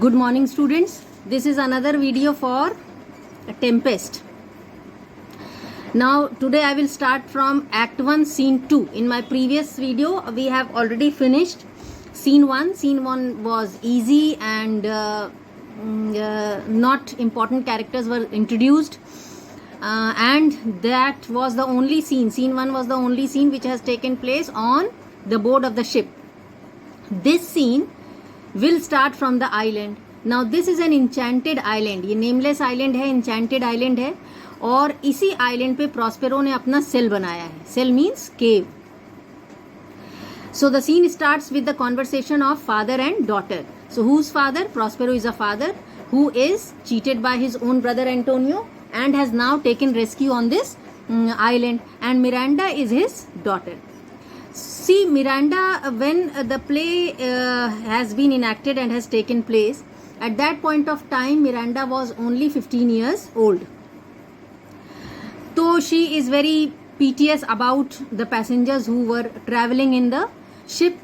Good morning, students. This is another video for Tempest. Now today I will start from Act 1 Scene 2. In my previous video we have already finished Scene 1. Scene 1 was easy and not important characters were introduced, and that was the only scene. Scene 1 was the only scene which has taken place on the board of the ship. This scene will start from the island. Now this is an enchanted island. ये nameless island है, enchanted island है, और इसी island पे Prospero ने अपना cell बनाया है. Cell means cave. So the scene starts with the conversation of father and daughter. So whose father? Prospero is a father who is cheated by his own brother Antonio and has now taken rescue on this island, and Miranda is his daughter. See, Miranda, when the play has been enacted and has taken place, at that point of time Miranda was only 15 years old. So she is very piteous about the passengers who were traveling in the ship,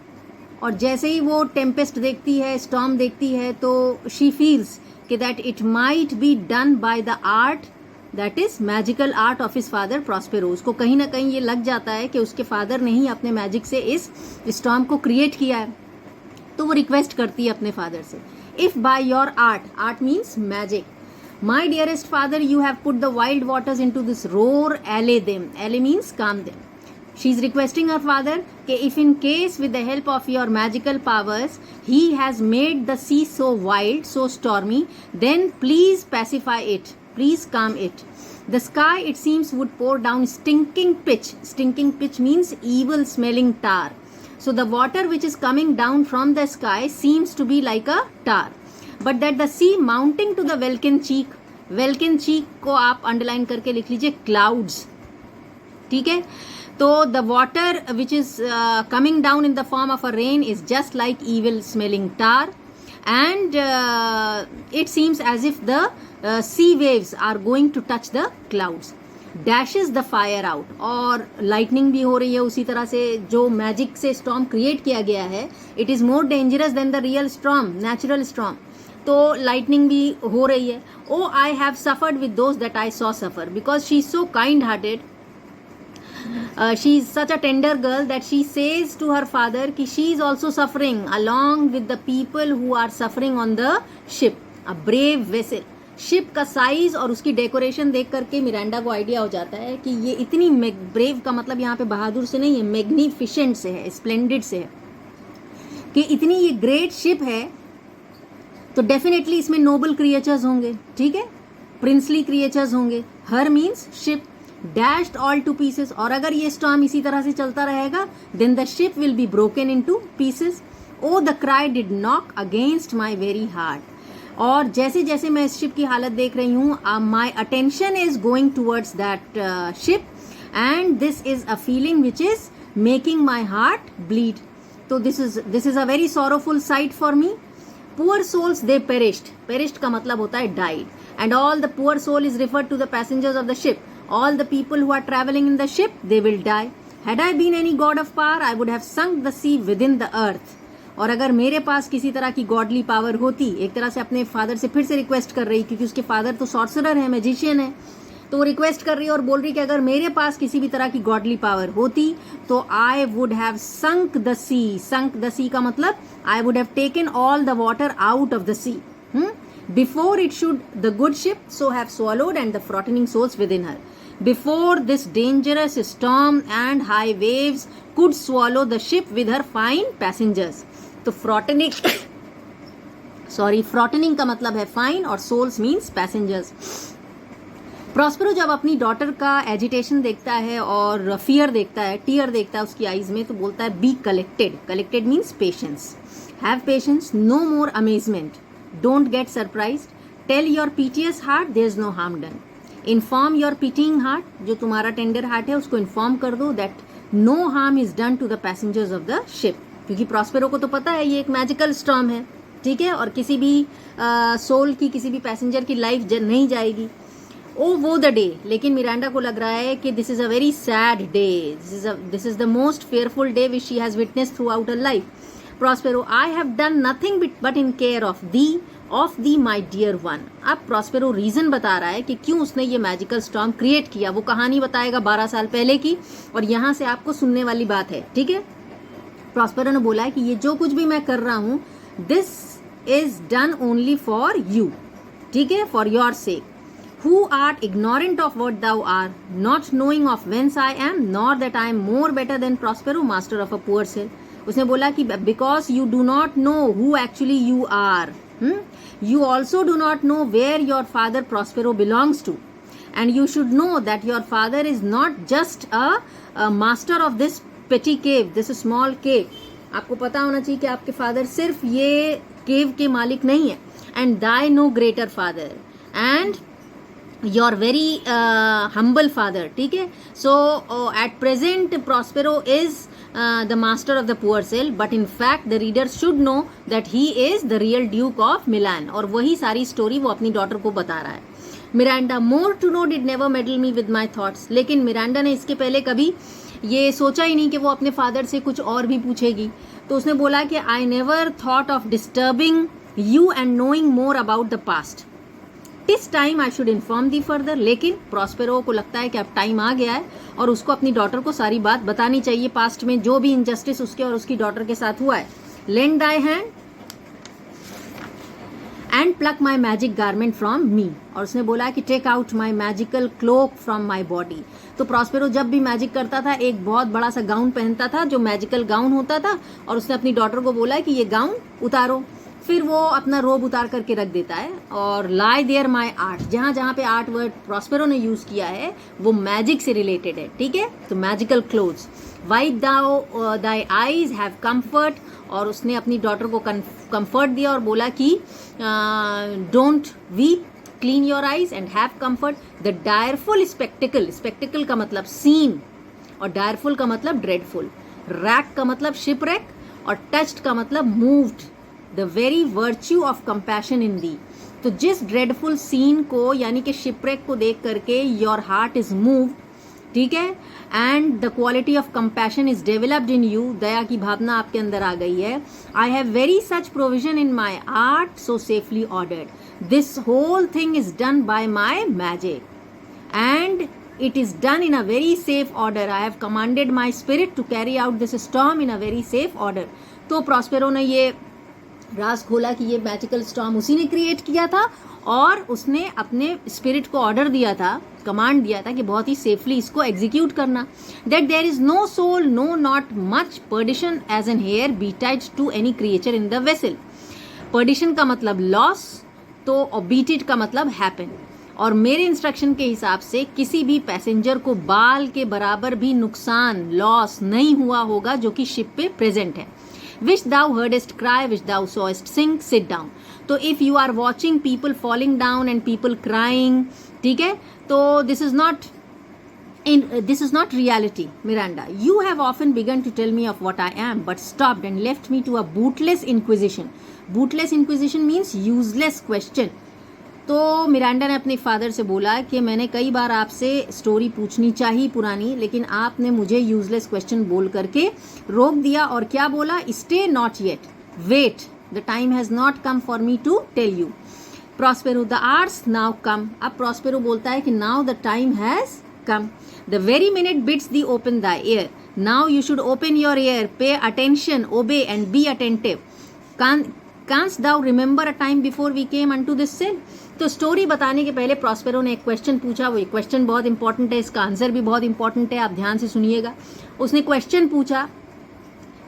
और जैसे ही वो Tempest देखती है, storm देखती है, तो she feels कि that it might be done by the art, that is magical art of his father Prospero. उसको कहीं ना कहीं ये लग जाता है कि उसके फादर ने ही अपने मैजिक से इस स्टॉर्म को क्रिएट किया है. तो वो रिक्वेस्ट करती है अपने फादर से, if by your art, art means magic, my dearest father, you have put the wild waters into this roar, allay them, allay means calm them. She is requesting her father कि if in case with the help of your magical powers he has made the sea so wild, so stormy, then please pacify it. Please calm it. The sky, it seems, would pour down stinking pitch. Stinking pitch means evil smelling tar. So the water which is coming down from the sky seems to be like a tar. But that the sea mounting to the Vulcan cheek, Vulcan cheek को आप underline करके लिख लीजिए clouds. ठीक है? तो the water which is coming down in the form of a rain is just like evil smelling tar, and it seems as if the sea waves are going to touch the clouds. Dashes the fire out, और lightning भी हो रही है उसी तरह से. जो magic से storm create किया गया है, it is more dangerous than the real storm, natural storm. तो lightning भी हो रही है. Oh, I have suffered with those that I saw suffer, because she is so kind hearted. She is such a tender girl that she says to her father कि she is also suffering along with the people who are suffering on the ship. A brave vessel. Ship का size और उसकी decoration देख करके Miranda को idea हो जाता है कि ये इतनी ब्रेव का मतलब यहाँ पे बहादुर से नहीं है, मैग्निफिसेंट से है, स्प्लेंडेड से है, कि इतनी ये ग्रेट शिप है तो डेफिनेटली इसमें नोबल क्रिएचर्स होंगे. ठीक है, प्रिंसली क्रिएचर्स होंगे. Her means ship dashed all to pieces, और अगर ये स्टॉर्म इसी तरह से चलता रहेगा then the ship will be broken into pieces. Oh, the cry did knock against my very heart. और जैसे जैसे मैं इस शिप की हालत देख रही हूँ, my attention is going towards that ship, and this is a feeling which is making my heart bleed. तो this is a very sorrowful sight for me. Poor souls, they perished. Perished का मतलब होता है died, and all the poor soul is referred to the passengers of the ship. All the people who are traveling in the ship, they will die. Had I been any god of power, I would have sunk the sea within the earth. और अगर मेरे पास किसी तरह की godly power होती, एक तरह से अपने फादर से फिर से रिक्वेस्ट कर रही, क्योंकि उसके फादर तो सॉर्सरर है, मैजिशियन है, तो वो रिक्वेस्ट कर रही है और बोल रही कि अगर मेरे पास किसी भी तरह की गॉडली पावर होती तो I would have sunk the sea. Sunk the sea का मतलब I would have taken all the water out of the sea. Before it should the good ship so have swallowed and the frottening souls within her. Before this dangerous storm and high waves could swallow the ship with her fine passengers. तो frottening frottening का मतलब है fine, और souls means passengers. Prospero जब अपनी daughter का agitation देखता है और फियर देखता है, टीयर देखता है उसकी आईज में, तो बोलता है be collected. Collected means patience. Have patience, no more amazement, don't get surprised, tell your piteous heart there is no harm done. Inform your pitying heart, जो तुम्हारा टेंडर हार्ट है उसको इन्फॉर्म कर दो that no harm is done to the passengers of the ship. क्योंकि Prospero को तो पता है ये एक मैजिकल स्टॉर्म है, ठीक है, और किसी भी सोल की, किसी भी पैसेंजर की लाइफ नहीं जाएगी. ओ वो द डे. लेकिन मिरांडा को लग रहा है कि this is a very sad day, this is the most fearful day which she has witness through out her life. Prospero, I have done nothing but in care of thee. Of thee my dear one. अब Prospero reason बता रहा है कि क्यों उसने ये magical storm create किया। वो कहानी बताएगा 12 साल पहले की, और यहाँ से आपको सुनने वाली बात है, ठीक है। प्रॉस्पेरो ने बोला है कि ये जो कुछ भी मैं कर रहा हूँ, this is done only for you, ठीक है, for your sake, who art ignorant of what thou art, not knowing of whence I am, nor that I am more better than Prospero, master of a poor cell. उसने बोला कि because you do not know who actually you are, you also do not know where your father Prospero belongs to, and you should know that your father is not just a master of this petty cave, this small cave. आपको पता होना चाहिए कि आपके father सिर्फ ये केव के मालिक नहीं है, and thy no greater father, and your very humble father, ठीक है। So at present Prospero is the master of the poor cell, but in fact the reader should know that he is the real duke of Milan. और वही सारी story वो अपनी daughter को बता रहा है। Miranda, more to know did never meddle me with my thoughts. लेकिन मिरांडा ने इसके पहले कभी ये सोचा ही नहीं कि वो अपने फादर से कुछ और भी पूछेगी। तो उसने बोला कि I never thought of disturbing you and knowing more about the past, tis time I should inform thee further. लेकिन प्रॉस्पेरो को लगता है कि अब टाइम आ गया है और उसको अपनी डॉटर को सारी बात बतानी चाहिए, पास्ट में जो भी इनजस्टिस उसके और उसकी डॉटर के साथ हुआ है। Lend thy hand and pluck my magic garment from me. और उसने बोला कि take out my magical cloak from my body. तो प्रॉस्पेरो जब भी मैजिक करता था एक बहुत बड़ा सा गाउन पहनता था जो मैजिकल गाउन होता था, और उसने अपनी डॉटर को बोला कि ये गाउन उतारो। फिर वो अपना रोब उतार करके रख देता है और लाई देयर माई आर्ट, जहाँ जहाँ पे आर्ट वर्ड प्रॉस्पेरो ने यूज किया है वो मैजिक से रिलेटेड है, ठीक है। तो magical clothes, wipe thou thy eyes have comfort. और उसने अपनी डॉटर को कंफर्ट दिया और बोला कि don't weep, clean your eyes and have comfort. The direful spectacle, spectacle का मतलब सीन और डायरफुल का मतलब ड्रेडफुल, रैक का मतलब शिपरेक और टच्ड का मतलब moved, the very virtue of compassion in thee. तो जिस ड्रेडफुल सीन को यानी कि शिपरेक को देख करके योर हार्ट इज मूव्ड, ठीक है, and the quality of compassion is developed in you, दया की भावना आपके अंदर आ गई है। I have very such provision in my art so safely ordered, this whole thing is done by my magic and it is done in a very safe order. I have commanded my spirit to carry out this storm in a very safe order. तो Prospero ने ये राज खोला कि ये magical storm उसी ने create किया था और उसने अपने स्पिरिट को ऑर्डर दिया था, कमांड दिया था कि बहुत ही सेफली इसको एग्जीक्यूट करना। That there is no soul, no not much perdition as an hair betide to any creature in the vessel. Perdition का मतलब लॉस, तो बीटेड का मतलब हैपन। और मेरे इंस्ट्रक्शन के हिसाब से किसी भी पैसेंजर को बाल के बराबर भी नुकसान, लॉस नहीं हुआ होगा जो कि शिप पे प्रेजेंट है। Which thou heardest cry, which thou sawest sing, sit down. तो if you are watching people falling down and people crying, ठीक है, तो this is not reality, Miranda. You have often begun to tell me of what I am, but stopped and left me to a bootless inquisition. Bootless inquisition means useless question. तो Miranda ने अपने father से बोला कि मैंने कई बार आपसे story पूछनी चाहिए पुरानी, लेकिन आपने मुझे यूजलेस क्वेश्चन बोल करके रोक दिया। और क्या बोला? Stay not yet, wait, the time has not come for me to tell you. Prospero, the hours now come. अब प्रॉस्पेरो बोलता है कि now the time has come, the very minute bids thee open the ear, now you should open your ear, pay attention, obey and be attentive. Canst thou remember a time before we came unto this cell? तो story बताने के पहले Prospero ने एक question पूछा। वो question बहुत important है, इसका आंसर भी बहुत इंपॉर्टेंट है, आप ध्यान से सुनिएगा। उसने क्वेश्चन पूछा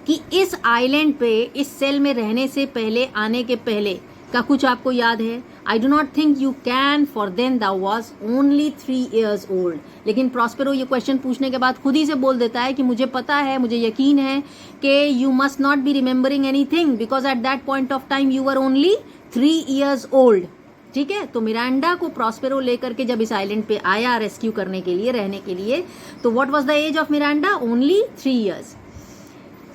कि इस आइलैंड पे, इस सेल में रहने से पहले, आने के पहले का कुछ आपको याद है? I do not think you can, for then thou was only 3 years old। लेकिन प्रॉस्पेरो ये क्वेश्चन पूछने के बाद खुद ही से बोल देता है कि मुझे पता है, मुझे यकीन है कि you must not be remembering anything because at that point of time you were only 3 years old। ठीक है, तो मिरांडा को प्रॉस्पेरो लेकर के जब इस आइलैंड पे आया रेस्क्यू करने के लिए, रहने के लिए, तो what was the age of Miranda? Only 3 years।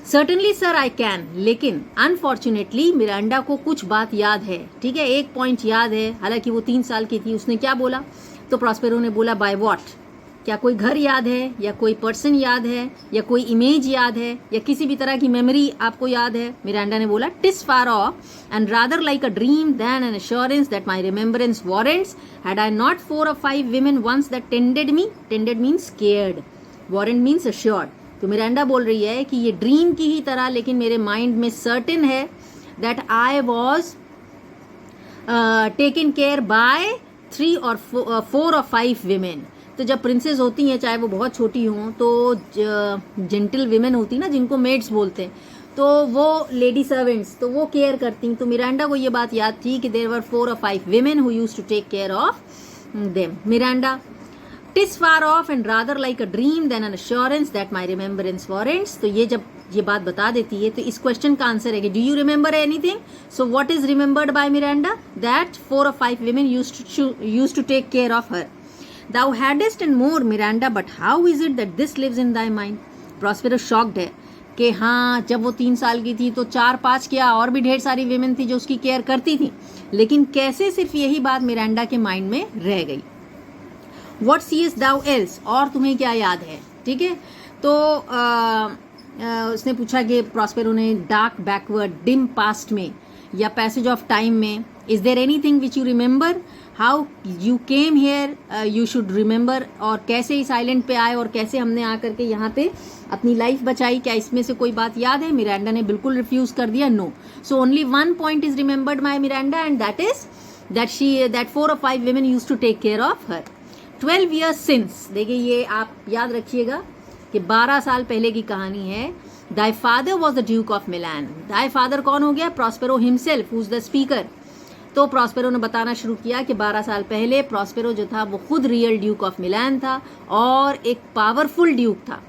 Certainly sir I can, लेकिन अनफॉर्चुनेटली मिरांडा को कुछ बात याद है, ठीक है, एक पॉइंट याद है, हालांकि वो 3 साल की थी। उसने क्या बोला? तो प्रॉस्पेरो ने बोला बाय व्हाट, क्या कोई घर याद है, या कोई पर्सन याद है, या कोई इमेज याद है, या किसी भी तरह की मेमोरी आपको याद है? मिरांडा ने बोला, tis far off and rather like a dream than an assurance that my remembrance warrants had I not 4 or 5 women once that tended me. Tended means scared, warrant means assured. तो Miranda बोल रही है कि ये dream की ही तरह, लेकिन मेरे माइंड में सर्टेन है that I was taken care by 3 or 4 or 5 women. तो जब प्रिंसेस होती हैं, चाहे वो बहुत छोटी हों, तो जेंटल विमेन होती ना, जिनको मेड्स बोलते हैं, तो वो लेडी सर्वेंट्स, तो वो केयर करती। तो मिरांडा को ये बात याद थी कि there were 4 or 5 women who used to take care of them. Miranda, tis far off and rather like a dream than an assurance that my remembrance warrants. तो ये जब ये बात बता देती है, तो इस क्वेश्चन का आंसर है कि do you remember anything? So what is remembered by Miranda? That 4 or 5 women used to take care of her. Thou hadst and more, Miranda, but how is it that this lives in thy mind? Prospero shocked है कि हाँ, जब वो 3 साल की थी तो 4-5 क्या और भी ढेर सारी विमेन थी जो उसकी केयर करती थी, लेकिन कैसे सिर्फ यही बात मिरांडा के माइंड में रह गई. What seest thou else? और तुम्हें क्या याद है? ठीक है, तो उसने पूछा कि प्रॉस्पेरो ने, डार्क बैकवर्ड, डिम पास्ट में या पैसेज ऑफ टाइम में, is there anything which you remember? How you came here, you should remember. और कैसे इस आइलैंड पे आए और कैसे हमने आकर के यहाँ पे अपनी लाइफ बचाई, क्या इसमें से कोई बात याद है? मिरांडा ने बिल्कुल रिफ्यूज कर दिया, no. So only 1 point is remembered by Miranda and that is that 4 or 5 women used to take care of her. 12 years since, देखिए ये आप याद रखिएगा कि 12 साल पहले की कहानी है. Thy father was the duke of Milan. Thy father कौन हो गया? Prospero himself, who is the speaker. तो प्रॉस्पेरो ने बताना शुरू किया कि 12 साल पहले प्रॉस्पेरो जो था वो खुद रियल ड्यूक ऑफ मिलान था और एक पावरफुल ड्यूक था.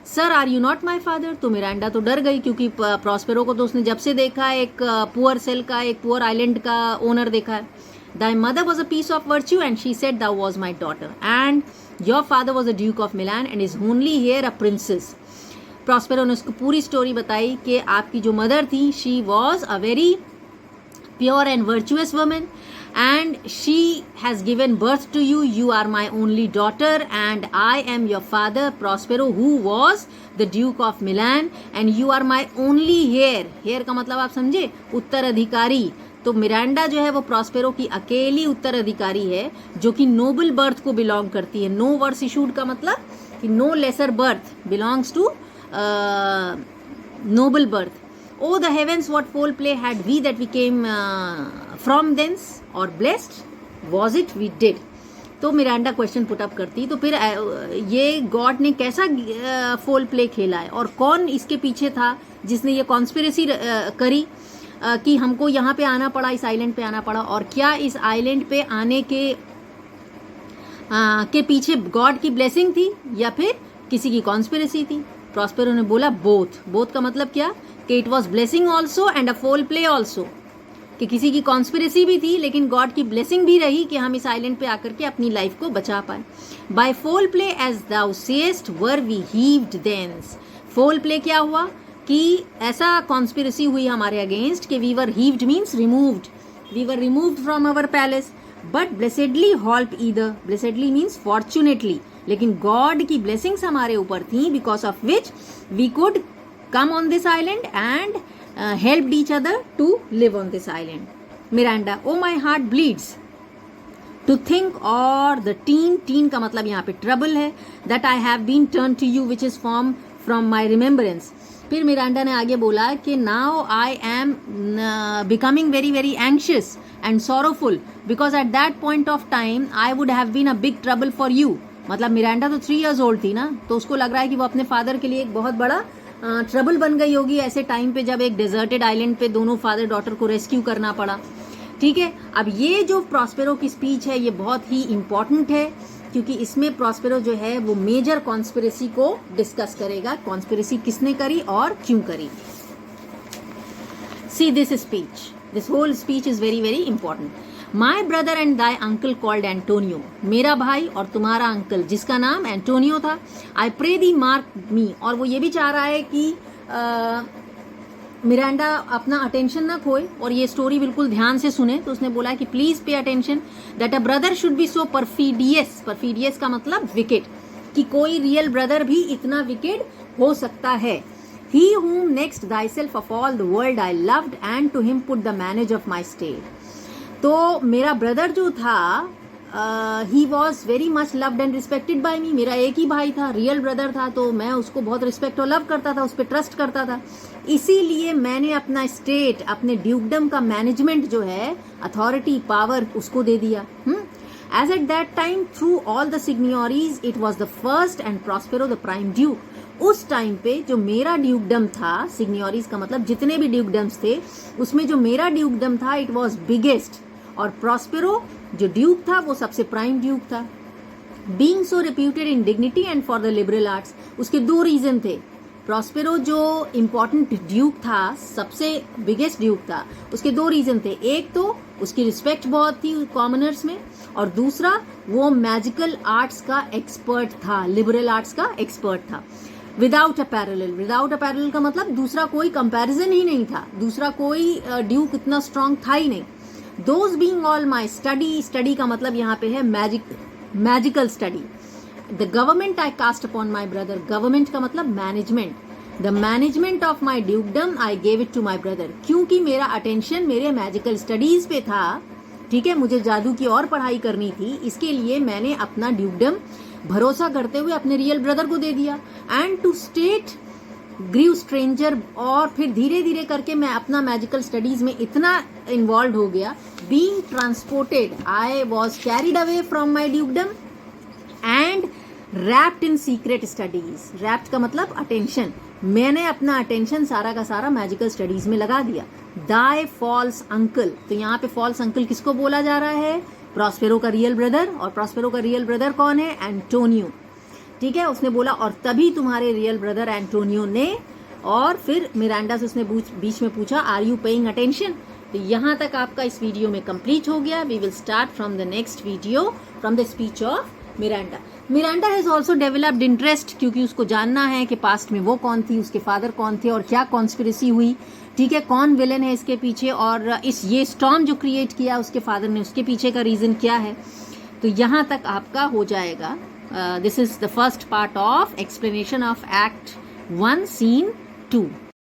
Sir, are you not my father? तो मिरांडा तो डर गई, क्योंकि प्रॉस्पेरो को तो उसने जब से देखा एक पुअर सेल का, एक पुअर आइलैंड का ओनर देखा है. Thy mother was a piece of virtue and she said thou was my daughter, and your father was a duke of Milan and is only here a princess. Prospero ने उसको पूरी story बताई कि आपकी जो mother थी, she was a very pure and virtuous woman and she has given birth to you. You are my only daughter and I am your father, Prospero, who was the Duke of Milan, and you are my only heir. Heir का मतलब आप समझे? उत्तराधिकारी. तो Miranda जो है वो Prospero की अकेली उत्तराधिकारी है जो कि नोबल बर्थ को बिलोंग करती है. नो वर्स इशूड का मतलब कि no lesser birth belongs to noble birth. O the heavens what foul play had we that we came from thence or blessed was it we did. तो Miranda question put up करती, तो फिर ये God ने कैसा फोल play खेला है और कौन इसके पीछे था जिसने ये कॉन्स्पिरेसी करी कि हमको यहाँ पे आना पड़ा, इस आइलैंड पे आना पड़ा. और क्या इस आइलैंड पे आने के पीछे गॉड की ब्लेसिंग थी या फिर किसी की कॉन्स्पिरेसी थी? प्रॉस्पेरो ने बोला बोथ. बोथ का मतलब क्या? कि it was blessing also and अ फोल प्ले ऑल्सो, कि किसी की कॉन्स्पिरेसी भी थी लेकिन गॉड की ब्लेसिंग भी रही कि हम इस आइलैंड पे आकर के अपनी लाइफ को बचा पाए. By foul play as thou sayest were we heaved thence. Foul play क्या हुआ कि ऐसा कॉन्स्पिरेसी हुई हमारे अगेंस्ट कि we were heaved means removed, we were removed from our palace, but blessedly holp hither. Blessedly means fortunately, लेकिन God की blessings हमारे ऊपर थी because of which we could come on this island and help each other to live on this island. Miranda, O my heart bleeds to think, और the teen का मतलब यहाँ पे ट्रबल है, that I have been turned to you which is form from my remembrance. फिर Miranda ने आगे बोला कि now I am becoming very very anxious and sorrowful because at that point of time I would have been a big trouble for you. मतलब Miranda तो 3 years old थी ना, तो उसको लग रहा है कि वो अपने फादर के लिए एक बहुत बड़ा ट्रबल बन गई होगी ऐसे टाइम पे जब एक डेजर्टेड आइलैंड पे दोनों फादर डॉटर को रेस्क्यू करना पड़ा. ठीक है, अब ये जो प्रॉस्पेरो की स्पीच है ये बहुत ही इंपॉर्टेंट है क्योंकि इसमें प्रॉस्पेरो जो है वो मेजर कॉन्स्पिरेसी को डिस्कस करेगा. कॉन्स्पिरेसी किसने करी और क्यों करी. See this speech, this whole speech is very very important. My brother and thy uncle called Antonio. मेरा भाई और तुम्हारा अंकल जिसका नाम एंटोनियो था. I pray thee mark me. और वो ये भी चाह रहा है कि मिरांडा अपना अटेंशन ना खोए और ये स्टोरी बिल्कुल ध्यान से सुने. तो उसने बोला कि please pay attention that a brother should be so perfidious. Perfidious का मतलब विकेट. कि कोई रियल ब्रदर भी इतना विकेड हो सकता है. He whom next thyself of all the world I loved and to him put the manage of my state. तो मेरा ब्रदर जो था he was very much loved and respected by me. मेरा एक ही भाई था, रियल ब्रदर था, तो मैं उसको बहुत रिस्पेक्ट और लव करता था, उस पर ट्रस्ट करता था. इसीलिए मैंने अपना स्टेट, अपने ड्यूकडम का मैनेजमेंट जो है, अथॉरिटी, पावर, उसको दे दिया. As at that time, through all the signiories, it was the first and Prospero the prime duke. उस टाइम पे जो मेरा ड्यूकडम था, सिग्नियोरीज का मतलब जितने भी ड्यूकडम्स थे, उसमें जो मेरा ड्यूकडम था, इट वॉज बिगेस्ट. और प्रॉस्पेरो जो ड्यूक था वो सबसे प्राइम ड्यूक था. Being so reputed in dignity and for the liberal arts. उसके दो रीजन थे. प्रॉस्पेरो जो इम्पोर्टेंट ड्यूक था, सबसे बिगेस्ट ड्यूक था, उसके दो रीजन थे. एक तो उसकी रिस्पेक्ट बहुत थी कॉमनर्स में, और दूसरा वो मैजिकल आर्ट्स का एक्सपर्ट था, लिबरल आर्ट्स का एक्सपर्ट था. Without a parallel. Without a parallel का मतलब दूसरा कोई कंपैरिजन ही नहीं था, दूसरा कोई ड्यूक इतना स्ट्रांग था ही नहीं. Those being all my study. Study का मतलब यहाँ पे है magical study. The government I cast upon my brother. Government का मतलब management. The management of my dukedom I gave it to my brother. क्योंकि मेरा अटेंशन मेरे मैजिकल स्टडीज पे था, ठीक है, मुझे जादू की और पढ़ाई करनी थी, इसके लिए मैंने अपना ड्यूकडम भरोसा करते हुए अपने रियल ब्रदर को दे दिया. And to state grew stranger. और फिर धीरे धीरे करके मैं अपना मैजिकल स्टडीज में इतना इन्वॉल्व हो गया. Being transported, I was carried away from my ड्यूकडम and wrapped in secret studies. Wrapped का मतलब अटेंशन. मैंने अपना अटेंशन सारा का सारा मैजिकल स्टडीज में लगा दिया. दाई फॉल्स अंकल. तो यहाँ पे फॉल्स अंकल किसको बोला जा रहा है? प्रॉस्पेरो का रियल ब्रदर. और प्रॉस्पेरो का रियल ब्रदर कौन है? एंटोनियो. ठीक है, उसने बोला और तभी तुम्हारे रियल ब्रदर एंटोनियो ने. और फिर मिरांडा से उसने बीच में पूछा, आर यू पेइंग अटेंशन? तो यहाँ तक आपका इस वीडियो में कंप्लीट हो गया. We will start from the next video from the speech of Miranda. Miranda has also developed interest, क्योंकि उसको जानना है कि पास्ट में वो कौन थी, उसके फादर कौन थे और क्या कॉन्स्पिरेसी हुई. ठीक है, कौन विलन है इसके पीछे, और ये स्टॉर्म जो क्रिएट किया उसके फादर ने, उसके पीछे का रीजन क्या है. तो यहाँ तक आपका हो जाएगा. This is the first part of explanation of act 1 scene 2.